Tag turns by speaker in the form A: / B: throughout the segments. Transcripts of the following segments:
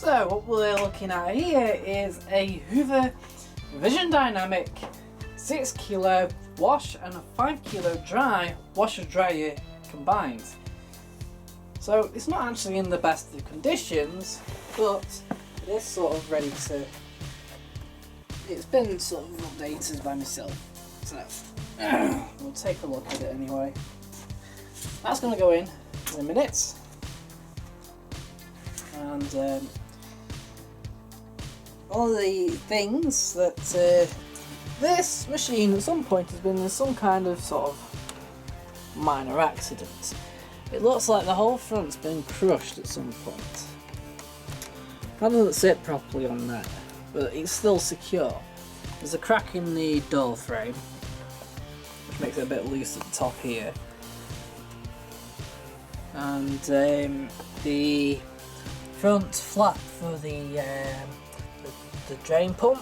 A: So what we're looking at here is a Hoover visiondynamic 6 kilo wash and a 5 kilo dry washer dryer combined. So it's not actually in the best of conditions, but it is sort of ready to, it's been sort of updated by myself, so we'll take a look at it anyway. That's going to go in a minute, and all the things that this machine at some point has been in some kind of sort of minor accident. It looks like the whole front's been crushed at some point. That doesn't sit properly on there, but it's still secure. There's a crack in the door frame, which makes it a bit loose at the top here. And the front flap for the drain pump,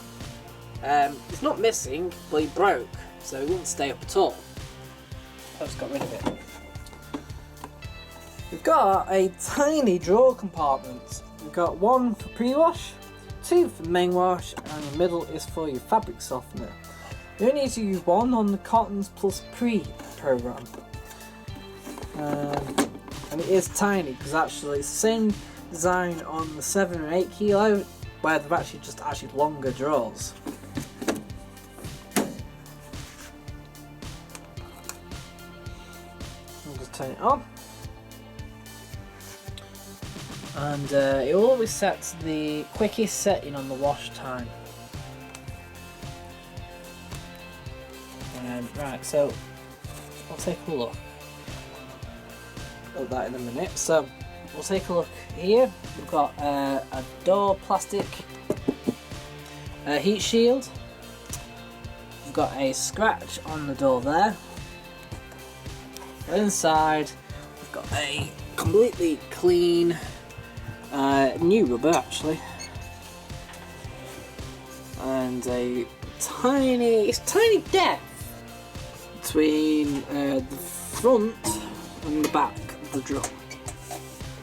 A: it's not missing, but it broke, so it wouldn't stay up at all. I just got rid of it. We've got a tiny drawer compartment. We've got one for pre-wash, two for main wash, and the middle is for your fabric softener. You only need to use one on the Cottons Plus Pre program. And it is tiny because actually it's the same design on the 7 and 8 kilo, where they've actually just longer drawers. I'll just turn it on. And it will always set to the quickest setting on the wash time. Right, so I'll take a look at that in a minute. So we'll take a look here. We've got a door plastic heat shield. We've got a scratch on the door there. Inside we've got a completely clean new rubber actually, and a tiny depth between the front and the back of the drum,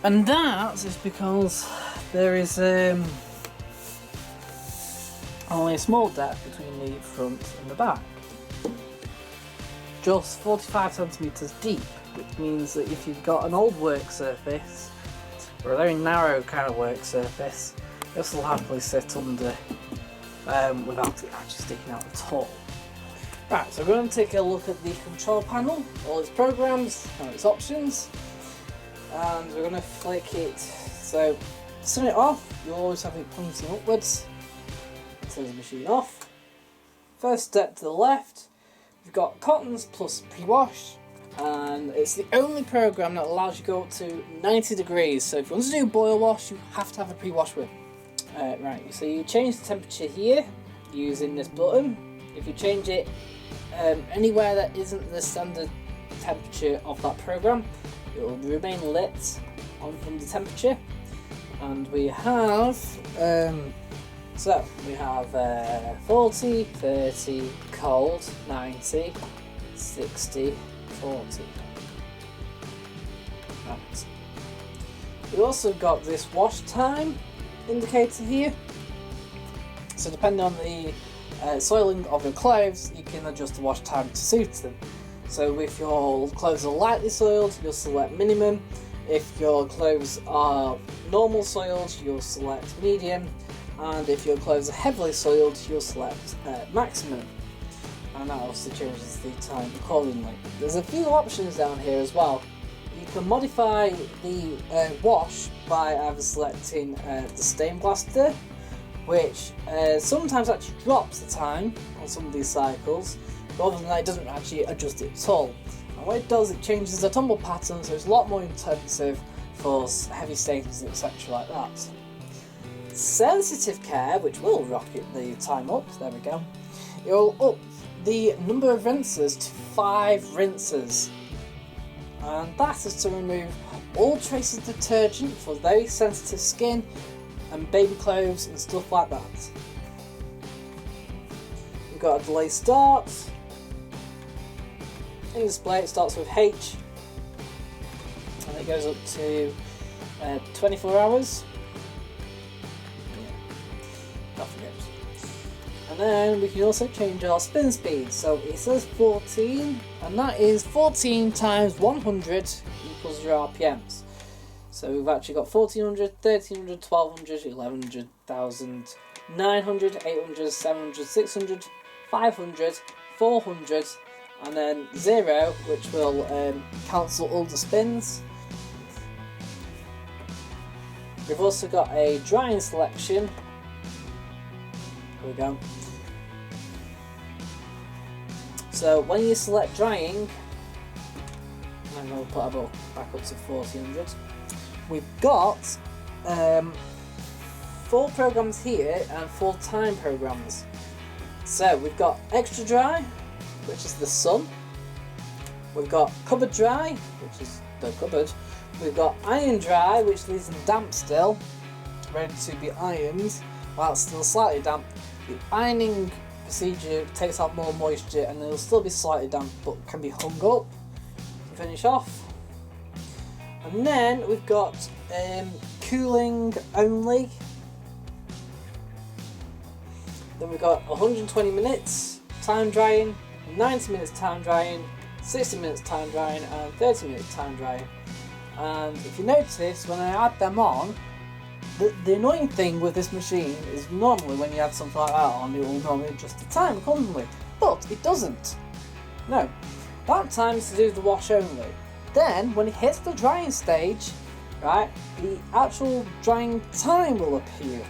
A: and that is because there is only a small depth between the front and the back, just 45 centimeters deep, which means that if you've got an old work surface or a very narrow kind of work surface, this will happily sit under without it actually sticking out at all. Right, so we're going to take a look at the control panel, all its programs and its options, and we're going to flick it. So to turn it off, you'll always have it pointing upwards. Turn the machine off. First step to the left, we've got Cottons Plus Pre-Wash, and it's the only program that allows you to go up to 90 degrees. So if you want to do boil wash, you have to have a pre-wash with. Right, so you change the temperature here using this button. If you change it anywhere that isn't the standard temperature of that program, it will remain lit on the temperature. And we have so we have 40, 30, cold, 90, 60, 40. Right. We also got this wash time indicator here. So depending on the soiling of your clothes, you can adjust the wash time to suit them. So if your clothes are lightly soiled, you'll select minimum. If your clothes are normal soiled, you'll select medium. And if your clothes are heavily soiled, you'll select maximum. And that also changes the time accordingly. There's a few options down here as well. You can modify the wash by either selecting the stain blaster, which sometimes actually drops the time on some of these cycles, but other than that it doesn't actually adjust it at all. And what it does, it changes the tumble pattern, so it's a lot more intensive for heavy stains, etc. like that. Sensitive care, which will rocket the time up, there we go. It will up the number of rinses to 5 rinses, and that is to remove all traces of detergent for very sensitive skin and baby clothes and stuff like that. We've got a delay start. In the display it starts with H and it goes up to 24 hours. And then we can also change our spin speed. So it says 14, and that is 14 times 100 equals your RPMs. So we've actually got 1400, 1300, 1200, 1100, 1000, 900, 800, 700, 600, 500, 400, and then 0, which will cancel all the spins. We've also got a drying selection. There we go. So when you select drying, I'm going to put our back up to 1400. We've got 4 programs here and 4 time programs. So we've got extra dry, which is the sun. We've got cupboard dry, which is the cupboard. We've got iron dry, which leaves them damp still, ready to be ironed while it's still slightly damp. The ironing procedure takes out more moisture and it'll still be slightly damp but can be hung up to finish off. And then we've got cooling only. Then we've got 120 minutes time drying, 90 minutes time drying, 60 minutes time drying, and 30 minutes time drying. And if you notice, when I add them on, the annoying thing with this machine is normally when you add something like that on, it will normally adjust the time accordingly. But it doesn't. No. That time is to do the wash only. Then, when it hits the drying stage, right, the actual drying time will appear.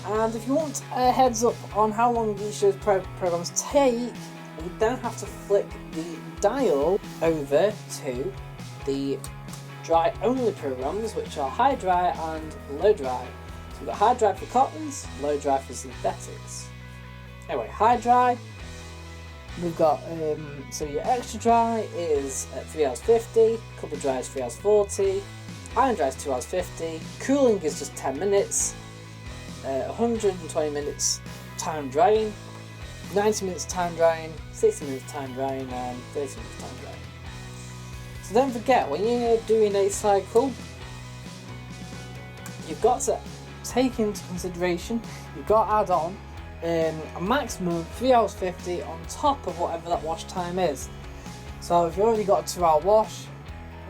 A: And if you want a heads up on how long each of those programs take, you then have to flick the dial over to the dry only programs, which are high dry and low dry. So we've got high dry for cottons, low dry for synthetics. Anyway, high dry, we've got, so your extra dry is at 3 hours 50, cupboard dry is 3 hours 40, iron dry is 2 hours 50, cooling is just 10 minutes, 120 minutes time drying, 90 minutes time drying, 60 minutes time drying, and 30 minutes time drying. So don't forget, when you're doing a cycle, you've got to take into consideration, you've got to add on a maximum of 3 hours 50 on top of whatever that wash time is. So if you've already got a 2 hour wash,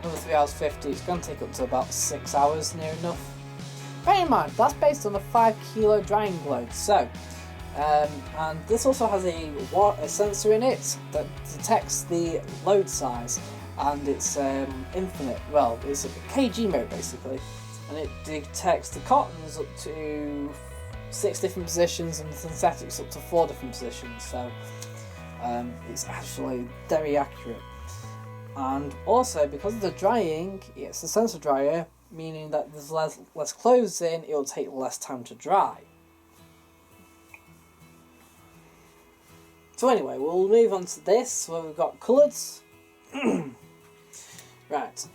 A: another 3 hours 50, it's going to take up to about 6 hours near enough. Bear in mind, that's based on a 5 kilo drying load. So, and this also has a sensor in it that detects the load size, and it's infinite. Well, it's a kg mode basically, and it detects the cottons up to 6 different positions and the synthetics up to 4 different positions. So it's actually very accurate. And also, because of the drying, it's a sensor dryer, meaning that there's less clothes in, it'll take less time to dry. So anyway, we'll move on to this, where we've got colours. Right.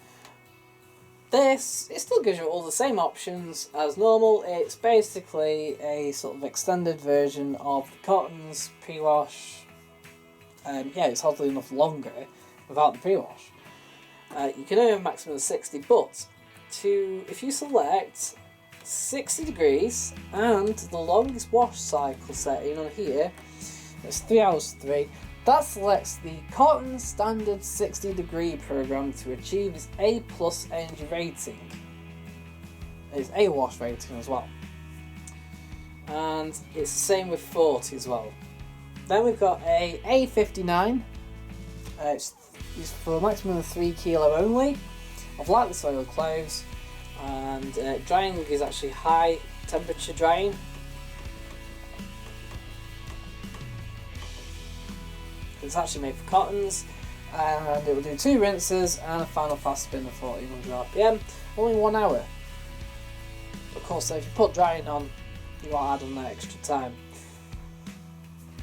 A: This, it still gives you all the same options as normal. It's basically a sort of extended version of the cottons pre-wash. Yeah, it's oddly enough longer without the pre-wash. You can only have a maximum of 60, but if you select 60 degrees and the longest wash cycle setting on here, it's 3 hours 3. That selects the cotton standard 60 degree program to achieve its A+ energy rating. It's A wash rating as well. And it's the same with 40 as well. Then we've got a A59. It's for a maximum of 3 kilo only, of lightly soiled clothes, and drying is actually high temperature drying. It's actually made for cottons, and it will do 2 rinses and a final fast spin of 1400 RPM, only 1 hour. Of course, if you put drying on, you want to add on that extra time.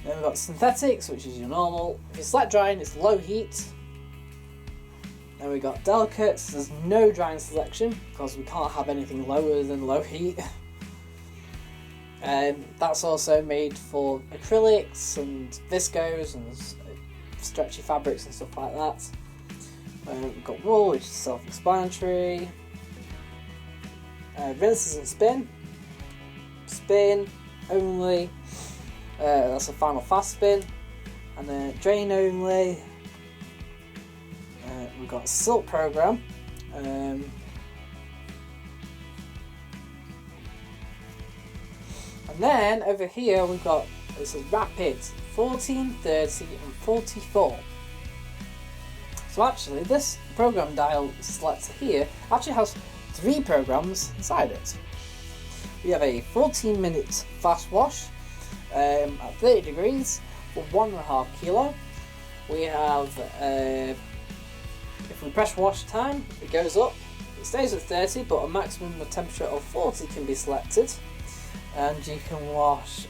A: Then we've got synthetics, which is your normal. If you select drying, it's low heat. Then we've got delicates, there's no drying selection, because we can't have anything lower than low heat. That's also made for acrylics and viscose and stretchy fabrics and stuff like that. We've got wool, which is self-explanatory. Rinses and spin. Spin, only, that's a final fast spin, and then drain only. We've got silk program, and then over here we've got, this is rapid 14, 30 and 44. So actually this program dial selector here actually has 3 programs inside it. We have a 14-minute fast wash at 30 degrees for 1.5 kilo. We have, if we press wash time, it goes up. It stays at 30, but a maximum temperature of 40 can be selected. And you can wash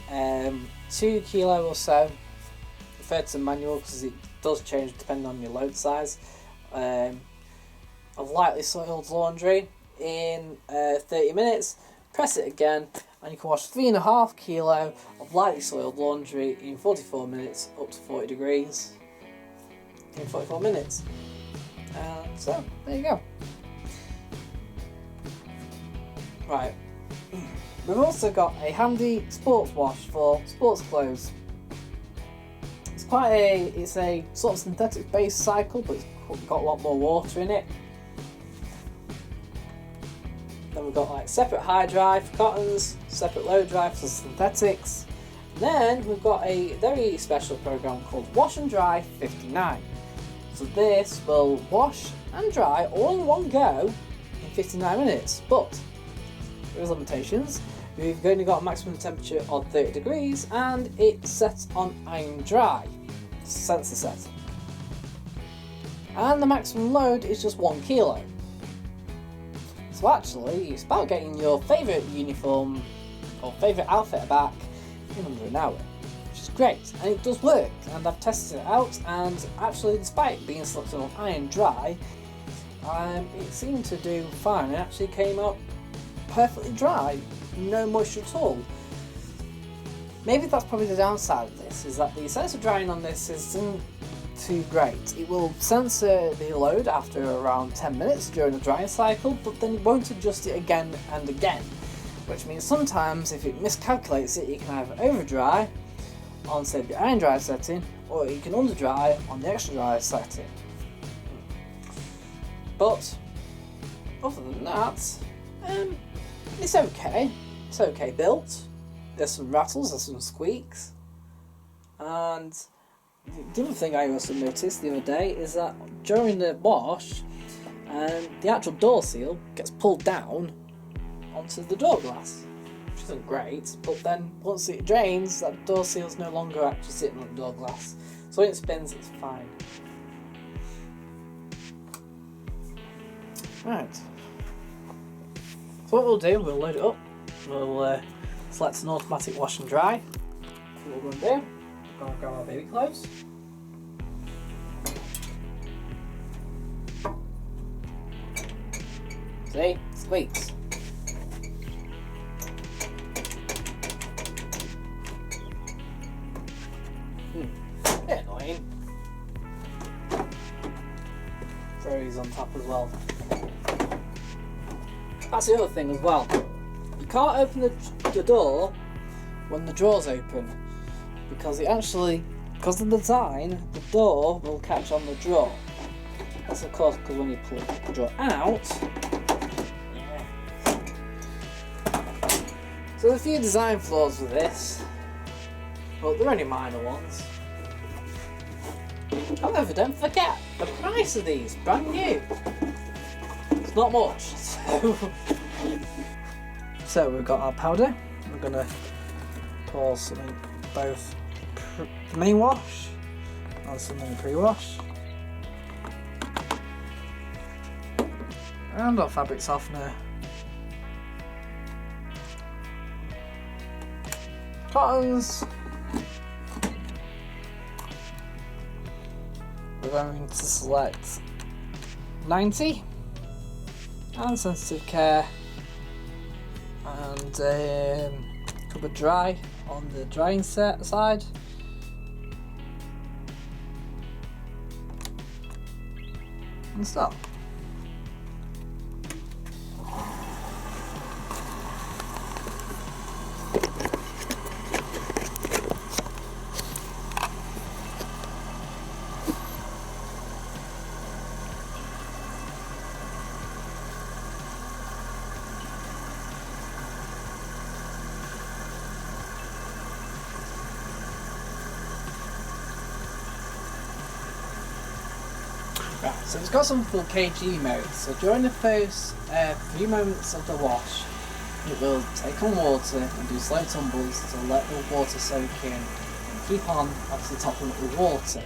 A: 2 kilo or so. Refer to manual because it does change depending on your load size. Of lightly soiled laundry in 30 minutes. Press it again, and you can wash 3.5 kilo of lightly soiled laundry in 44 minutes, up to 40 degrees in 44 minutes. And so there you go. Right. We've also got a handy sports wash for sports clothes. It's a sort of synthetic based cycle, but it's got a lot more water in it. Then we've got like separate high dry for cottons, separate low dry for synthetics. And then we've got a very special program called Wash and Dry 59. So this will wash and dry all in one go in 59 minutes, but there is limitations. We've only got a maximum temperature of 30 degrees and it's set on iron dry, sensor set. And the maximum load is just 1 kilo. So actually, it's about getting your favourite uniform or favourite outfit back in under an hour, which is great, and it does work. And I've tested it out, and actually, despite being selected on iron dry, it seemed to do fine. It actually came out perfectly dry, no moisture at all. Maybe that's probably the downside of this, is that the sensor drying on this isn't too great. It will sensor the load after around 10 minutes during the drying cycle, but then it won't adjust it again and again, which means sometimes if it miscalculates it, you can either over dry on, say, the iron dry setting, or you can under dry on the extra dry setting. But other than that, it's okay. It's okay built. There's some rattles, there's some squeaks, and the other thing I also noticed the other day is that during the wash, the actual door seal gets pulled down onto the door glass, which isn't great, but then once it drains, that door seal's no longer actually sitting on the door glass. So when it spins, it's fine. Right. So what we'll do, we'll load it up, we'll select an automatic wash and dry. What we're going to do, we're going to grab our baby clothes. See? Squeaks. Bit annoying. Throw these on top as well. That's the other thing as well. You can't open the door when the drawer's open, because because of the design, the door will catch on the drawer. That's of course because when you pull the drawer out. So there's a few design flaws with this, but they're only minor ones. However, don't forget the price of these, brand new. It's not much. So we've got our powder. We're going to pour some in both the main wash and some in the pre-wash. And our fabric softener. Cottons. We're going to select 90 and sensitive care and cover dry on the drying side. And stop. Right, so it's got something called KG mode. So during the first few moments of the wash, it will take on water and do slow tumbles to let the water soak in and keep on obviously topping up with water.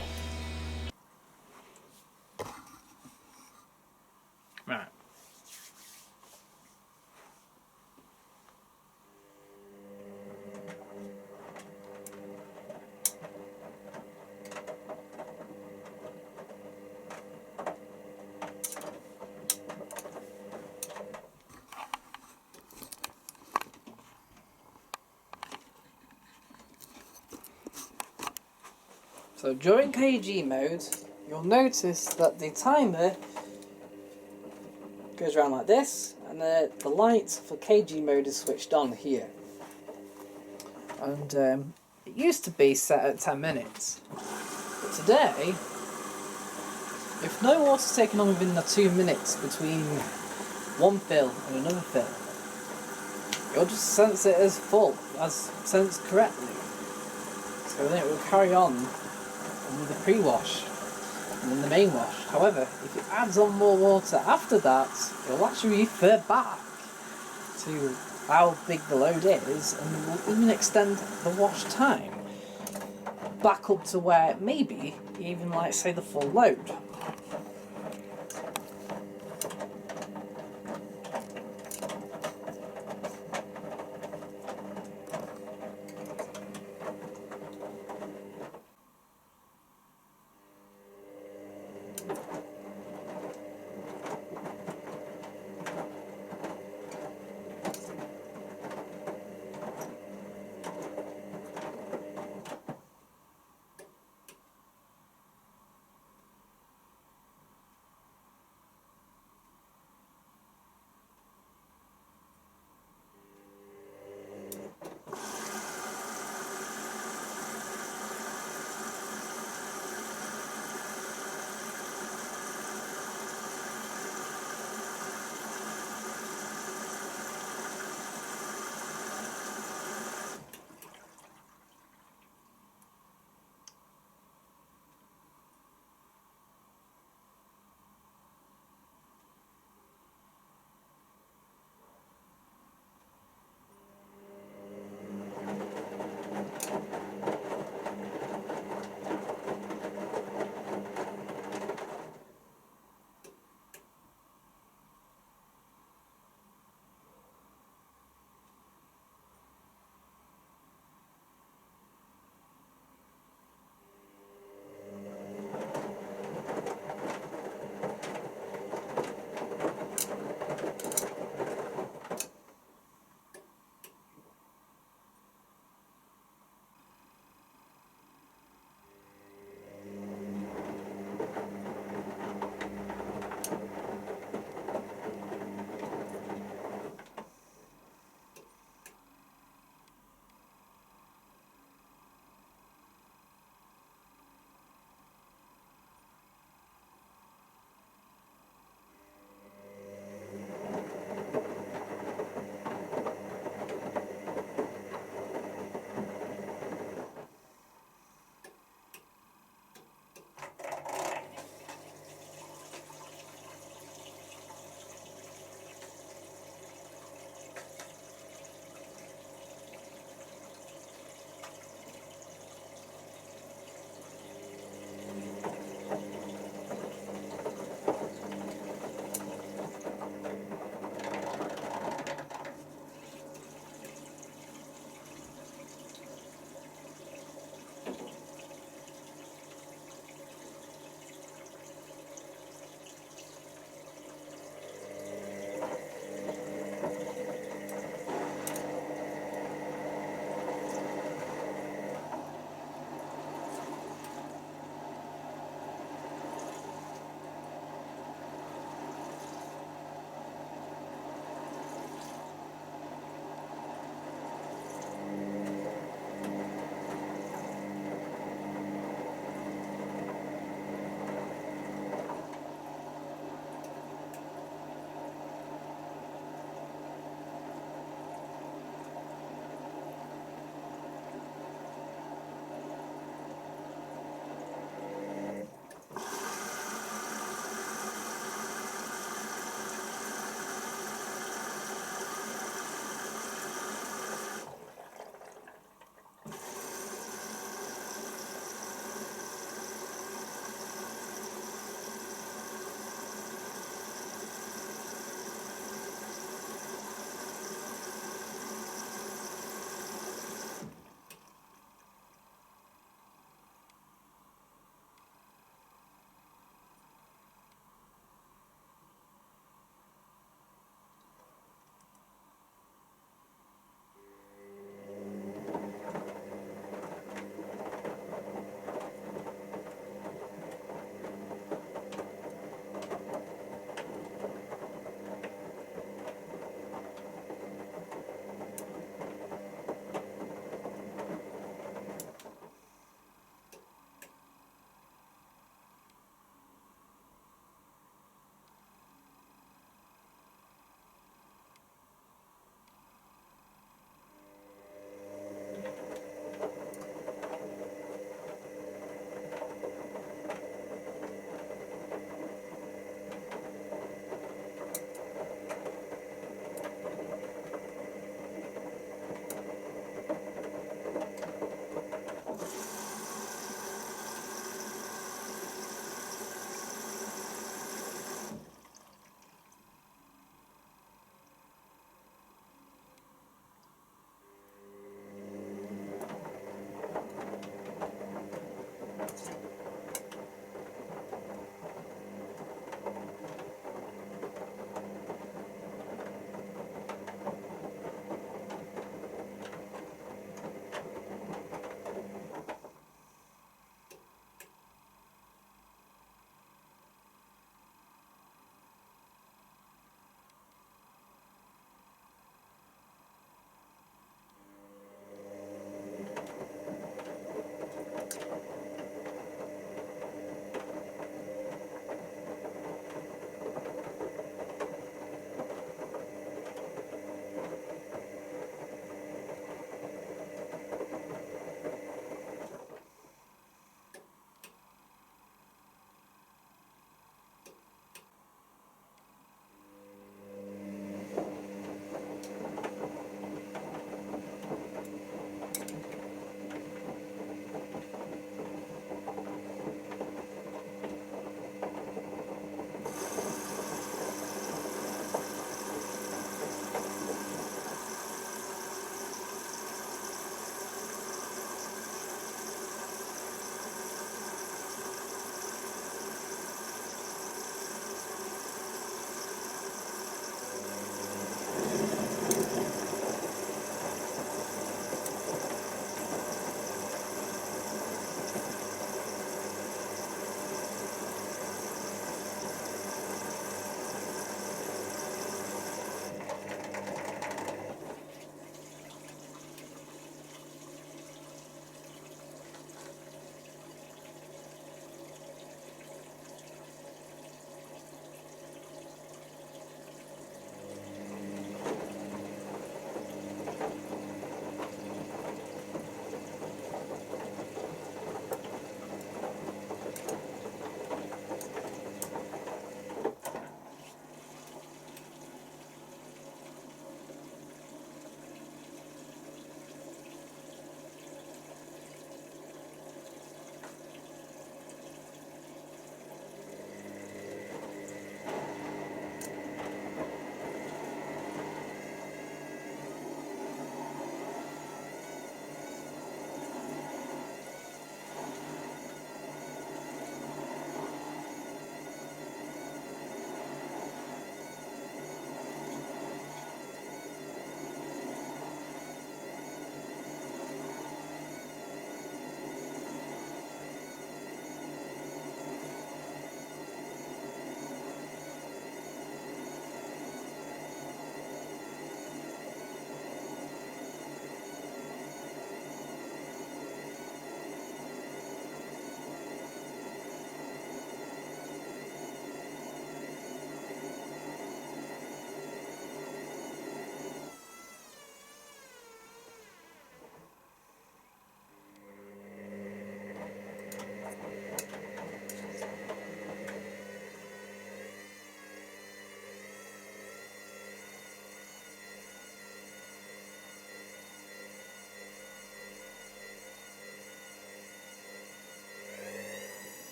A: Right. So during KG mode, you'll notice that the timer goes around like this, and the light for KG mode is switched on here. And it used to be set at 10 minutes. But today, if no water's taken on within the 2 minutes between one fill and another fill, you'll just sense it as full, as sensed correctly. So then it will carry on with the pre-wash and then the main wash. However, if it adds on more water after that, it'll actually refer back to how big the load is, and will even extend the wash time back up to where maybe even, like, say, the full load.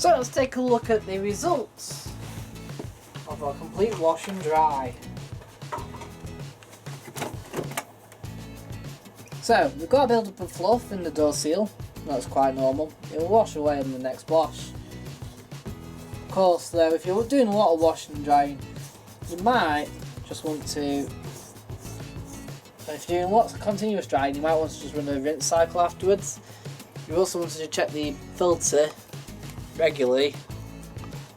A: So let's take a look at the results of our complete wash and dry. So we've got a build up of fluff in the door seal. That's quite normal. It will wash away in the next wash. Of course though, if you're doing a lot of washing and drying, you might just want to, if you're doing lots of continuous drying, you might want to just run a rinse cycle afterwards. You also want to check the filter regularly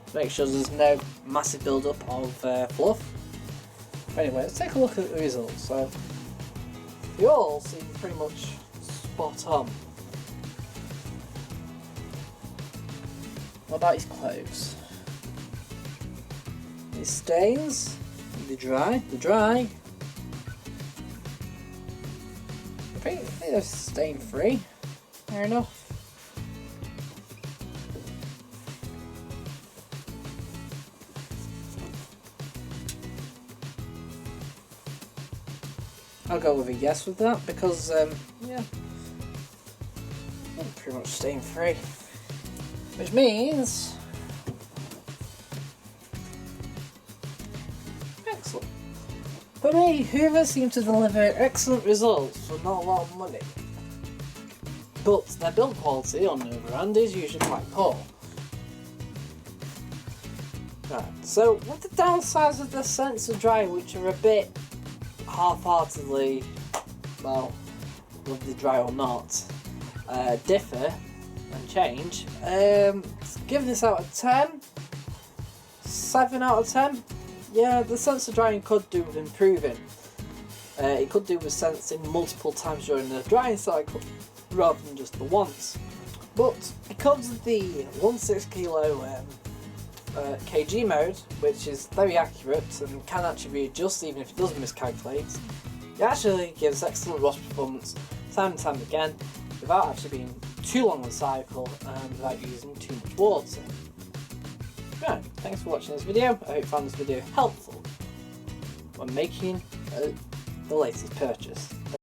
A: to make sure there's no massive build-up of fluff. Anyway, let's take a look at the results. So They all seem pretty much spot on. What about his clothes? His stains? They're dry. They're dry. I think they're stain free. Fair enough. I'll go with a yes with that because, yeah, pretty much stain free. Which means, excellent. For me, Hoover seems to deliver excellent results for not a lot of money. But their build quality, on the other hand, is usually quite poor. Right, so with the downsides of the sensor dry, which are a bit half-heartedly, well, whether they dry or not, differ and change, give this out of 10, 7 out of 10. Yeah, the sensor drying could do with improving. It could do with sensing multiple times during the drying cycle rather than just the once. But because of the 1.6 kilo kg mode, which is very accurate and can actually be adjusted even if it doesn't miscalculate, it actually gives excellent wash performance time and time again without actually being too long on the cycle and without using too much water. Right, thanks for watching this video. I hope you found this video helpful when making the latest purchase.